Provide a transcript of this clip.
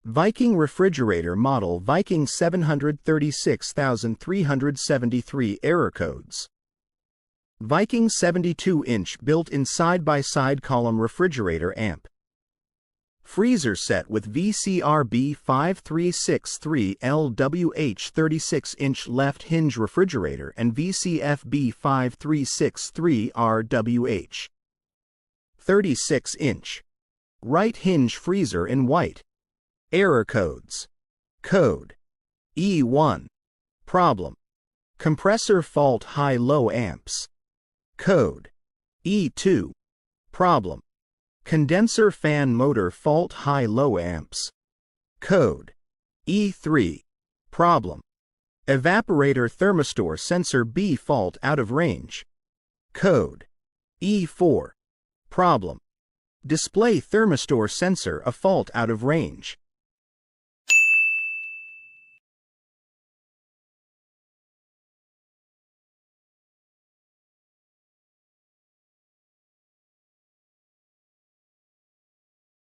Viking refrigerator model Viking 736373 error codes. Viking 72-inch built-in side-by-side column refrigerator amp. Freezer set with VCRB 5363 LWH 36-inch left hinge refrigerator and VCFB 5363 RWH 36-inch right hinge freezer in white. Error codes. Code E1. Problem. Compressor fault high-low amps. Code E2. Problem. Condenser fan motor fault high-low amps. Code E3. Problem. Evaporator thermistor sensor B fault out of range. Code E4. Problem. Display thermistor sensor a fault out of range.